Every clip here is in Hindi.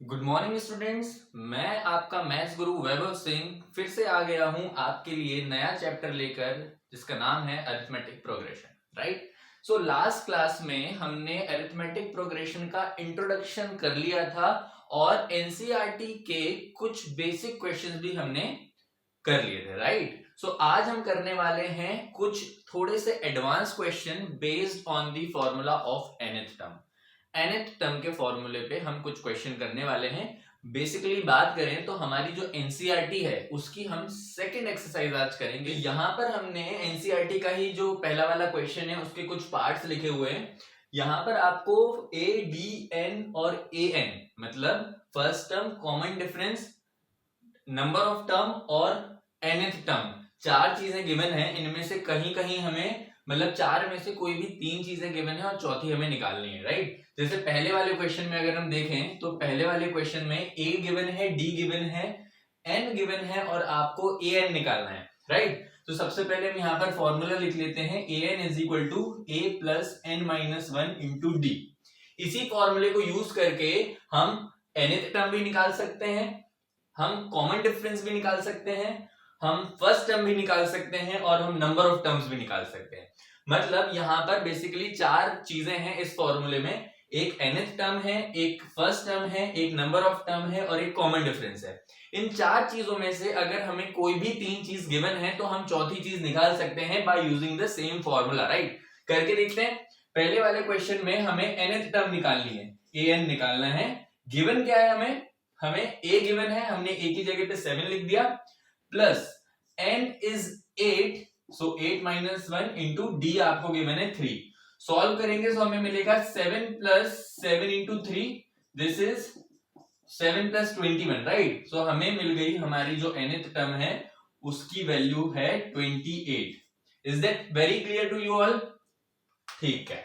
Good morning students. मैं आपका मैथ्स गुरु वैभव सिंह फिर से आ गया हूं आपके लिए नया चैप्टर लेकर जिसका नाम है arithmetic progression. Right. So last class में हमने अरिथमेटिक प्रोग्रेशन का इंट्रोडक्शन कर लिया था और एनसीईआरटी के कुछ बेसिक क्वेश्चंस भी हमने कर लिए थे। राइट। सो आज हम करने वाले हैं कुछ थोड़े से advance question based on the formula of nth term. nth term के फॉर्मूले पे हम कुछ क्वेश्चन करने वाले हैं। बेसिकली बात करें तो हमारी जो एनसीईआरटी है उसकी हम सेकंड एक्सरसाइज आज करेंगे। यहाँ पर हमने एनसीईआरटी का ही जो पहला वाला क्वेश्चन है उसके कुछ पार्ट्स लिखे हुए हैं। यहाँ पर आपको ए डी एन और ए एन मतलब first term, common difference, number of term और nth टर्म, चार चीजें गिवन है। इनमें से कहीं कहीं हमें मतलब चार में से कोई भी तीन चीजें गिवन है और चौथी हमें निकालनी है। राइट। जैसे पहले वाले क्वेश्चन में अगर हम देखें तो पहले वाले क्वेश्चन में ए गिवन है, डी गिवन है, एन गिवन है और आपको ए एन निकालना है। राइट। तो सबसे पहले हम यहाँ पर फॉर्मूला लिख लेते हैं A N is equal to A plus N minus one into D. इसी फॉर्मूले को यूज करके हम nth टर्म भी निकाल सकते हैं, हम कॉमन डिफरेंस भी निकाल सकते हैं, हम फर्स्ट टर्म भी निकाल सकते हैं और हम नंबर ऑफ टर्म्स भी निकाल सकते हैं। मतलब यहां पर बेसिकली चार चीजें हैं इस फॉर्मूले में। एक nth टर्म है, एक फर्स्ट टर्म है, एक नंबर ऑफ टर्म है और एक कॉमन डिफरेंस है। इन चार चीजों में से अगर हमें कोई भी तीन चीज गिवन है तो हम चौथी चीज निकाल सकते हैं bye using the same formula. Right. करके देखते हैं। पहले वाले क्वेश्चन में हमें nth टर्म निकालनी है, ए एन निकालना है। गिवन क्या है हमें ए गिवन है, हमने ए की जगह पे 7 लिख दिया, plus n is 8, so 8 minus 1 into D आपको गिवन है 3। सॉल्व करेंगे तो हमें मिलेगा 7 plus 7 into 3, this is 7 plus 21। Right. So हमें मिल गई हमारी जो nth टर्म है उसकी वैल्यू है 28। Is that very clear to you all? ठीक है।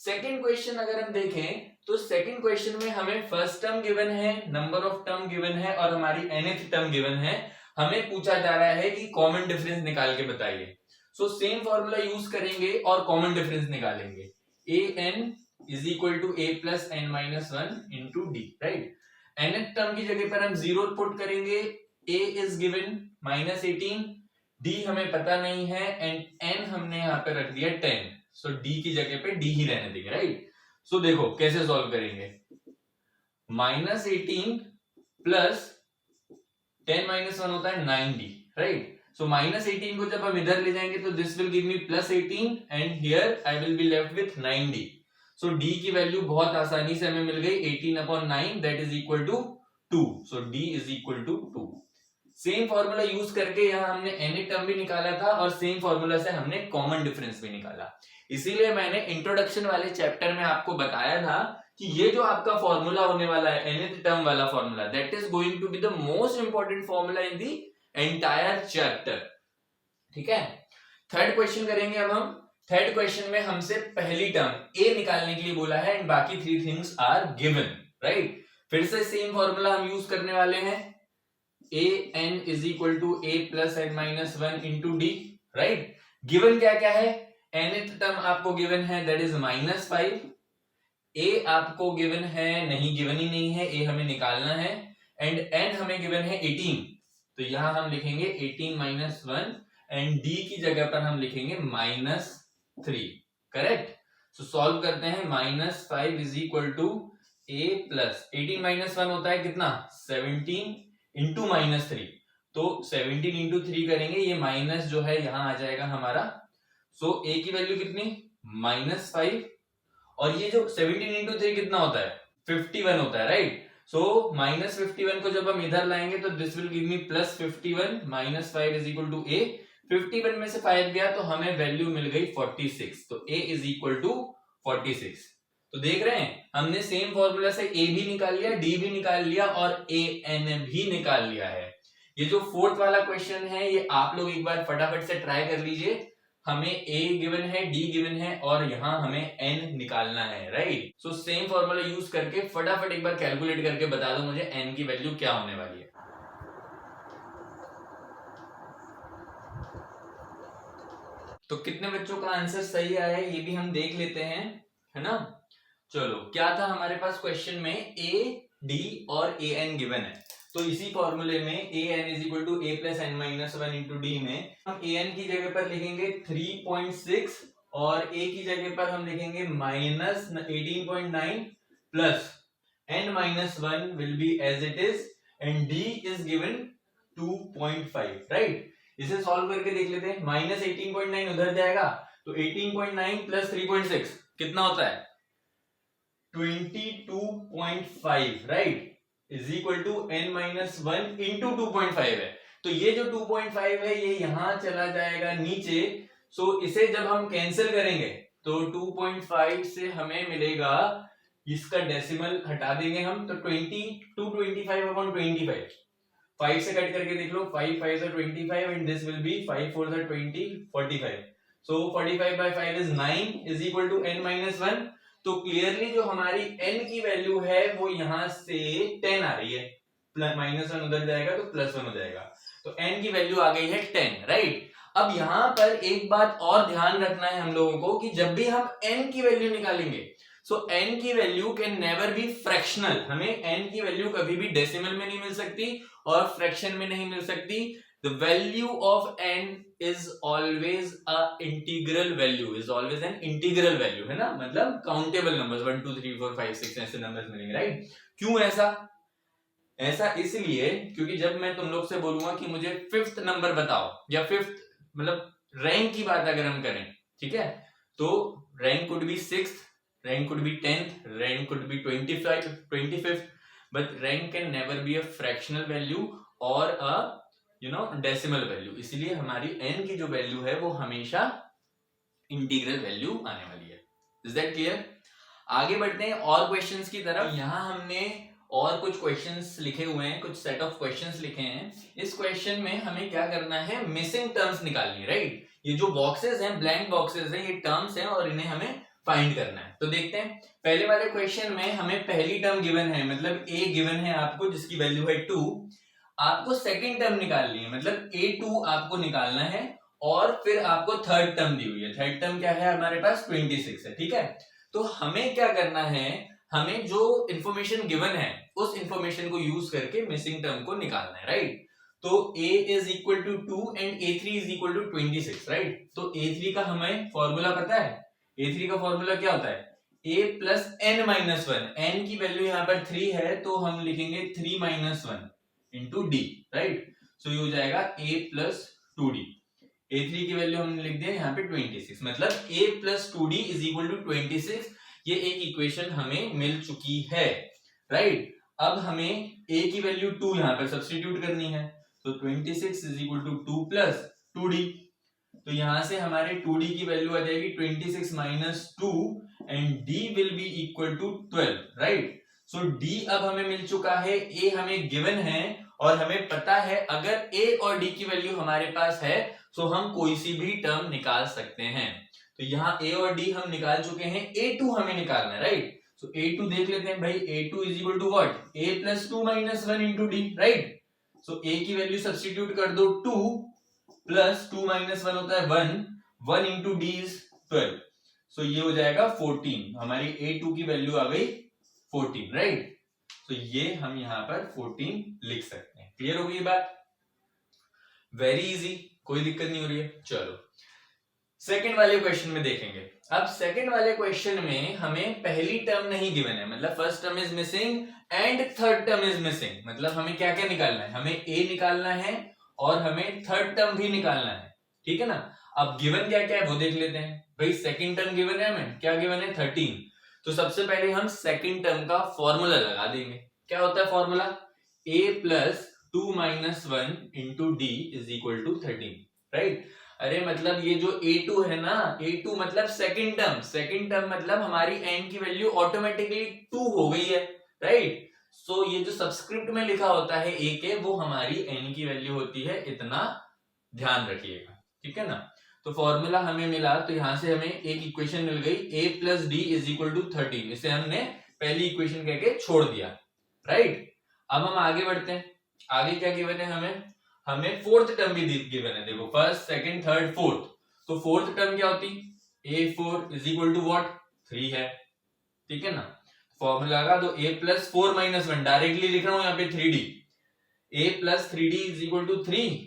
सेकेंड क्वेश्चन अगर हम देखें तो सेकंड क्वेश्चन में हमें फर्स्ट टर्म गिवन है, नंबर ऑफ टर्म गिवन है और हमारी nth टर्म गिवन है। हमें पूछा जा रहा है कि कॉमन डिफरेंस निकाल के बताइए। सो सेम फॉर्मूला यूज करेंगे और कॉमन डिफरेंस निकालेंगे। A N is equal to A plus N minus one into D. Right. nth term की जगह पर हम 0 पुट करेंगे। ए इज गिवन -18, डी हमें पता नहीं है एंड एन हमने यहाँ पे रख दिया 10। सो डी की जगह पे डी ही रहने देंगे। राइट। सो देखो कैसे सॉल्व करेंगे। -18 प्लस 10 माइनस 1 होता है 9d। राइट। सो -18 को जब हम इधर ले जाएंगे तो this will give me +18 and here I will be left with 9d। So d की वैल्यू बहुत आसानी से हमें मिल गई 18/9 that is equal to 2। So d is equal to 2। Same formula use करके यहाँ हमने nth टर्म भी निकाला था और सेम फॉर्मूला से हमने कॉमन डिफरेंस भी निकाला। इसीलिए मैंने इंट्रोडक्शन वाले चैप्टर में आपको बताया था कि ये जो आपका फॉर्मूला होने वाला है nth टर्म वाला formula, that is going to be the most important formula in the entire chapter. ठीक है। थर्ड क्वेश्चन करेंगे अब हम। थर्ड क्वेश्चन में हमसे पहली टर्म ए निकालने के लिए बोला है एंड बाकी three things are given. Right. फिर से सेम फॉर्मूला हम यूज करने वाले हैं। A N is equal to A plus N minus one into D. Right. Given क्या क्या है? nth टर्म आपको गिवन है दैट इज -5। ए आपको गिवन है, नहीं गिवन ही नहीं है, ए हमें निकालना है एंड n हमें गिवन है 18। तो यहां हम लिखेंगे 18 माइनस 1 एंड d की जगह पर हम लिखेंगे -3। करेक्ट। सो सॉल्व करते हैं। -5 is equal to A plus 18 minus 1 होता है कितना? 17 इंटू -3। तो 17 इंटू 3 करेंगे, ये माइनस जो है यहां आ जाएगा हमारा। सो ए की वैल्यू कितनी? -5 और ये जो 17 इंटू 3 कितना होता है? 51 होता है। राइट। सो -51 को जब हम इधर लाएंगे तो this will give me +51 -5 is equal to A. 51 में से 5 गया तो हमें वैल्यू मिल गई 46। तो ए इज इक्वल टू 46। तो देख रहे हैं हमने सेम फॉर्मूला से ए भी निकाल लिया, डी भी निकाल लिया और ए एन भी निकाल लिया है। ये जो फोर्थ वाला क्वेश्चन है ये आप लोग एक बार फटाफट से ट्राई कर लीजिए। हमें ए गिवन है, डी गिवन है और यहां हमें एन निकालना है। Right. So same formula use करके फटाफट एक बार कैलकुलेट करके बता दो मुझे एन की वैल्यू क्या होने वाली है। तो कितने बच्चों का आंसर सही आया है ये भी हम देख लेते हैं, है ना। चलो, क्या था हमारे पास क्वेश्चन में? ए डी और ए एन गिवन है, तो इसी फॉर्मूले में A N is equal to A plus N minus one into D में हम ए एन की जगह पर लिखेंगे 3.6 और ए की जगह पर हम लिखेंगे minus 18.9 plus n minus 1 will be as it is and d is given 2.5, right. इसे सॉल्व करके देख लेते हैं। माइनस 18.9 उधर जाएगा तो 18.9 प्लस 3.6 कितना होता है 22.5, right, is equal to n minus 1 into 2.5 है। तो ये जो 2.5 है ये यहां चला जाएगा नीचे, सो इसे जब हम कैंसिल करेंगे तो 2.5 से हमें मिलेगा, इसका डेसिमल हटा देंगे हम तो 225 अपॉन 25, 5 से कट करके देख लो, 5 5 25 and this will be 5 4 20 45, so 45 by 5 is 9 is equal to n minus 1। तो क्लियरली जो हमारी n की वैल्यू है वो यहां से 10 आ रही है, प्लस माइनस 1 उधर जाएगा तो प्लस 1 हो जाएगा, तो n की वैल्यू आ गई है 10, राइट। अब यहां पर एक बात और ध्यान रखना है हम लोगों को कि जब भी हम n की वैल्यू निकालेंगे सो n की value can never be fractional, हमें n की वैल्यू कभी भी डेसिमल में नहीं मिल सकती और फ्रैक्शन में नहीं मिल सकती। The value of n is always a integral value, is always an integral value, है ना, मतलब काउंटेबल नंबर्स 1 2 3 4 5 6 ऐसे नंबर्स मिलेंगे, राइट। क्यों ऐसा? ऐसा इसलिए क्योंकि जब मैं तुम लोग से बोलूंगा कि मुझे 5th नंबर बताओ या 5th मतलब रैंक की बात अगर हम करें, ठीक है, तो rank could be 6th, rank could be 10th, rank could be 25th, but rank can never be a fractional value or a decimal value। इसलिए हमारी n की जो वैल्यू है वो हमेशा इंटीग्रल वैल्यू आने वाली है। Is that clear? आगे बढ़ते हैं और क्वेश्चंस की तरफ। यहाँ हमने और कुछ क्वेश्चंस लिखे हुए हैं, कुछ सेट ऑफ क्वेश्चंस लिखे हैं। इस क्वेश्चन में हमें क्या करना है, मिसिंग टर्म्स निकालनी है, राइट। ये जो बॉक्सेस हैं, ब्लैंक बॉक्सेस हैं, ये टर्म्स हैं और इन्हें हमें फाइंड करना है। तो देखते हैं, पहले वाले क्वेश्चन में हमें पहली टर्म गिवन है, मतलब a गिवन है आपको जिसकी वैल्यू है 2, आपको सेकंड टर्म निकालनी है, मतलब a2 आपको निकालना है और फिर आपको थर्ड टर्म दी हुई है। थर्ड टर्म क्या है हमारे पास 26 है, ठीक है। तो हमें क्या करना है, हमें जो इंफॉर्मेशन गिवन है उस इंफॉर्मेशन को यूज करके मिसिंग टर्म को निकालना है, राइट। तो a is equal to 2 and a3 is equal to 26, right. तो a3 का हमें फॉर्मूला पता है, a3 का फॉर्मूला क्या होता है, a plus n minus 1, n की वैल्यू यहाँ पर 3 है तो हम लिखेंगे 3 माइनस 1 इंटू डी, राइट। सो ये हो जाएगा a प्लस 2d। a3 की वैल्यू हमने लिख दिया यहाँ पे 26, मतलब a plus 2d is equal to 26। ये एक इक्वेशन हमें मिल चुकी है, राइट। अब हमें a की वैल्यू 2 यहाँ पर सब्स्टिट्यूट करनी है, तो 26 is equal to 2 plus 2d। तो यहां से हमारे 2d की वैल्यू आ जाएगी 26 minus 2 and d will be equal to 12, right. So d अब हमें मिल चुका है, a हमें गिवन है और हमें पता है अगर a और d की वैल्यू हमारे पास है तो हम कोई सी भी टर्म निकाल सकते हैं। तो यहाँ a और d हम निकाल चुके हैं, a2 हमें निकालना है, राइट। सो a2 देख लेते हैं भाई, a2 is equal to what, a plus 2 minus 1 into d, right. So a की वैल्यू सब्स्टिट्यूट कर दो 2 प्लस 2 माइनस 1 होता है 1 इंटू डी इज 12, सो ये हो जाएगा 14। हमारी a2 की वैल्यू आ गई 14, राइट। तो ये हम यहाँ पर 14 लिख सकते हैं। क्लियर हो गई बात? वेरी इजी, कोई दिक्कत नहीं हो रही है। चलो सेकंड वाले क्वेश्चन में देखेंगे। अब सेकंड वाले क्वेश्चन में हमें पहली टर्म नहीं गिवन है, मतलब first term is missing and third term is missing. मतलब हमें क्या क्या निकालना है, हमें a निकालना है और हमें थर्ड टर्म भी निकालना है, ठीक है ना। अब गिवन क्या क्या है वो देख लेते हैं। भाई सेकंड टर्म गिवन है, हमें क्या गिवन है 13। तो सबसे पहले हम सेकंड टर्म का फॉर्मूला लगा देंगे। क्या होता है formula, a plus 2 minus 1 into D is equal to 13, right. अरे मतलब ये जो a2 है ना, a2 मतलब सेकंड टर्म, सेकंड टर्म मतलब हमारी n की वैल्यू ऑटोमेटिकली 2 हो गई है, राइट। सो ये जो सबस्क्रिप्ट में लिखा होता है a के, वो हमारी n की वैल्यू होती है, इतना ध्यान रखिएगा, ठीक है ना। तो फॉर्मूला हमें मिला, तो यहां से हमें एक इक्वेशन मिल गई, a plus D is equal to 13। इसे हमने पहली इक्वेशन कह के छोड़ दिया, राइट। अब हम आगे बढ़ते हैं। आगे क्या गिवन है हमें फोर्थ टर्म भी गिवन है। देखो फर्स्ट सेकंड थर्ड फोर्थ, तो फोर्थ टर्म क्या होती, a4 is equal to what 3 है, ठीक है ना। फॉर्मूला का, तो a प्लस 4 माइनस 1 डायरेक्टली लिख रहा हूं यहाँ पे 3d, a plus 3d is equal to 3,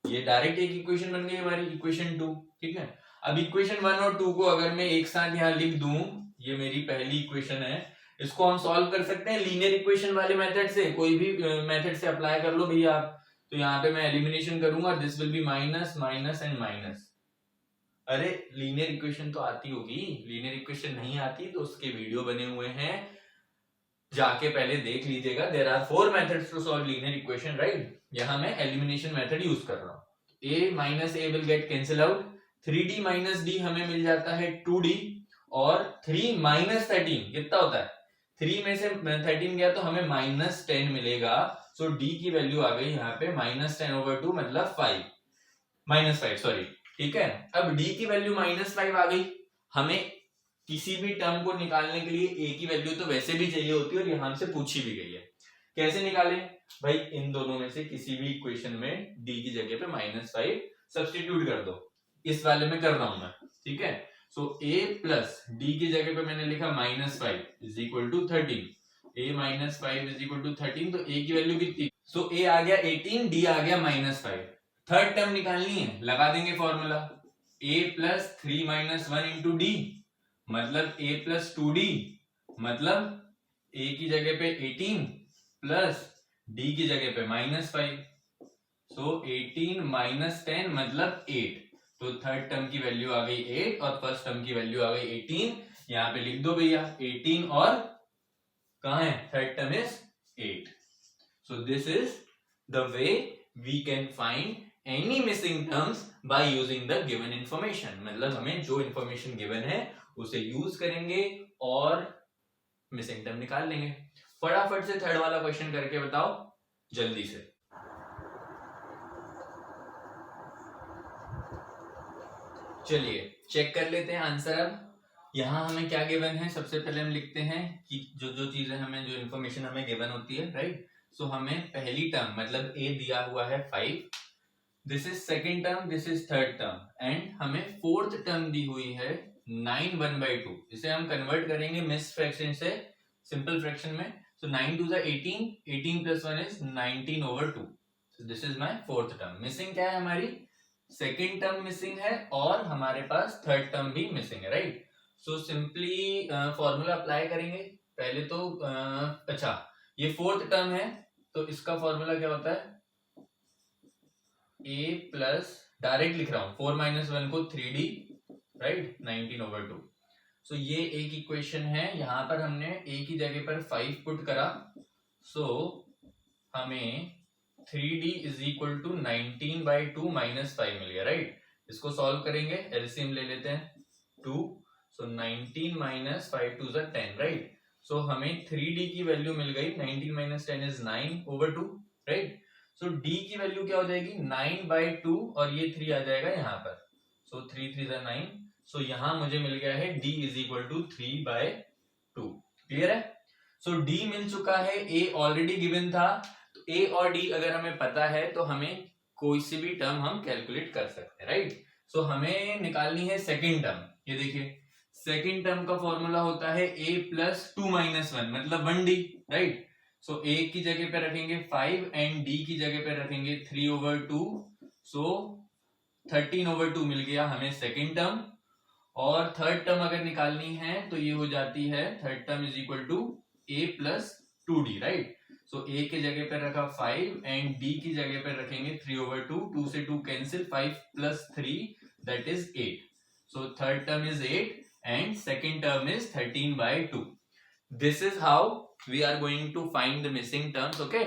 ये डायरेक्ट एक इक्वेशन बन गई हमारी, इक्वेशन 2। ठीक है, अब इक्वेशन 1 और 2 को अगर मैं एक साथ यहाँ लिख दूं, ये मेरी पहली इक्वेशन है, इसको हम सॉल्व कर सकते हैं लीनियर इक्वेशन वाले मेथड से, कोई भी मेथड से अप्लाई कर लो भैया आप। तो यहाँ पे मैं एलिमिनेशन करूंगा, this will be minus minus and minus. अरे लीनियर इक्वेशन तो आती होगी, लीनियर इक्वेशन नहीं आती तो उसके वीडियो बने हुए हैं, जाके पहले देख लीजिएगा। There are 4 methods to solve linear equation, right. यहाँ मैं एलिमिनेशन मेथड यूज कर रहा हूँ। a माइनस a will get cancel out, 3d minus d हमें मिल जाता है 2d, और 3 माइनस 13 कितना होता है, 3 में से 13 गया तो हमें माइनस 10 मिलेगा। सो d की वैल्यू आ गई यहाँ पे माइनस 10/2 मतलब 5, माइनस 5 सॉरी। ठीक है, अब d की वैल्यू माइनस 5 आ गई, हमें किसी भी टर्म को निकालने के लिए a की वैल्यू तो वैसे भी चाहिए होती है और यहां से पूछी भी गई है। कैसे निकालें भाई, इन दोनों में से किसी भी इक्वेशन में d की जगह पे माइनस 5 सब्सटीट्यूट कर दो, इस वाले में कर रहा हूं मैं। ठीक है, सो a प्लस d की जगह पे मैंने लिखा minus 5 is equal to 13, a minus 5 is equal to 13, तो a की वैल्यू कितनी, सो a आ गया 18, d आ गया माइनस 5। थर्ड टर्म निकालनी है, लगा देंगे formula, a plus 3 minus 1 into D, मतलब a प्लस 2d, मतलब a की जगह पे 18 प्लस d की जगह पे माइनस 5, सो 18 माइनस 10 मतलब 8। तो थर्ड टर्म की वैल्यू आ गई 8 और फर्स्ट टर्म की वैल्यू आ गई 18। यहां पे लिख दो भैया 18 और कहां है, third term is 8। So this is the way we can find any missing terms by using the given information, मतलब हमें जो इंफॉर्मेशन गिवन है उसे यूज करेंगे और मिसिंग टर्म निकाल लेंगे। फटाफट से थर्ड वाला क्वेश्चन करके बताओ जल्दी से। चलिए चेक कर लेते हैं आंसर। अब यहां हमें क्या गिवन है, सबसे पहले हम लिखते हैं कि जो जो चीजें हमें, जो इन्फॉर्मेशन हमें गिवन होती है, राइट। सो हमें पहली टर्म मतलब a दिया हुआ है 5, this is second term, this is third term, and हमें फोर्थ टर्म दी हुई है 9 1/2। इसे हम कन्वर्ट करेंगे मिक्स्ड फ्रैक्शन से सिंपल फ्रैक्शन में। सो 9 2 18, 18 plus 1 is 19/2। So this is my fourth term. Missing क्या है हमारी, सेकेंड टर्म मिसिंग है और हमारे पास थर्ड टर्म भी मिसिंग है, right. So simply formula apply करेंगे पहले तो। अच्छा ये फोर्थ टर्म है तो इसका फॉर्मूला क्या होता है, a प्लस, डायरेक्ट लिख रहा हूं 4 माइनस 1 को 3d, राइट, 19/2। सो ये एक इक्वेशन है, यहां पर हमने a की जगह पर 5 पुट करा, सो हमें 3d is equal to 19/2 minus 5 मिल गया, राइट। इसको सॉल्व करेंगे, एलसीएम ले लेते हैं 2, सो 19 माइनस 5 2 10, राइट। सो हमें 3d की वैल्यू मिल गई, 19 minus 10 is 9/2, right. So d की वैल्यू क्या हो जाएगी 9/2 और ये 3 आ जाएगा यहाँ पर, सो 3 3 9। सो यहां मुझे मिल गया है d is equal to 3/2। Clear है। सो d मिल चुका है, a ऑलरेडी गिवन था, तो a और d अगर हमें पता है तो हमें कोई सी भी टर्म हम कैलकुलेट कर सकते हैं, राइट। सो हमें निकालनी है सेकेंड टर्म। ये देखिए सेकेंड टर्म का फॉर्मूला होता है a प्लस 2 माइनस 1 मतलब 1d, राइट। सो a की जगह पे रखेंगे 5 एंड d की जगह पे रखेंगे 3/2, सो 13/2 मिल गया हमें सेकेंड टर्म। और थर्ड टर्म अगर निकालनी है तो ये हो जाती है, third term is equal to a plus 2d, right. So a की जगह पे रखा 5 एंड d की जगह पे रखेंगे 3/2, 2 से 2 cancel, 5 plus 3 that is 8। So third term is 8 and second term is 13/2। This is how we are going to find the missing terms, okay.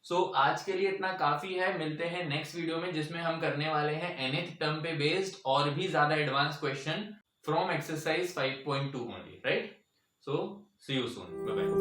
So आज के लिए इतना काफी है, मिलते हैं नेक्स्ट वीडियो में जिसमें हम करने वाले हैं nth टर्म पे बेस्ड और भी ज्यादा advance question from exercise 5.2 only, right. So see you soon, bye bye.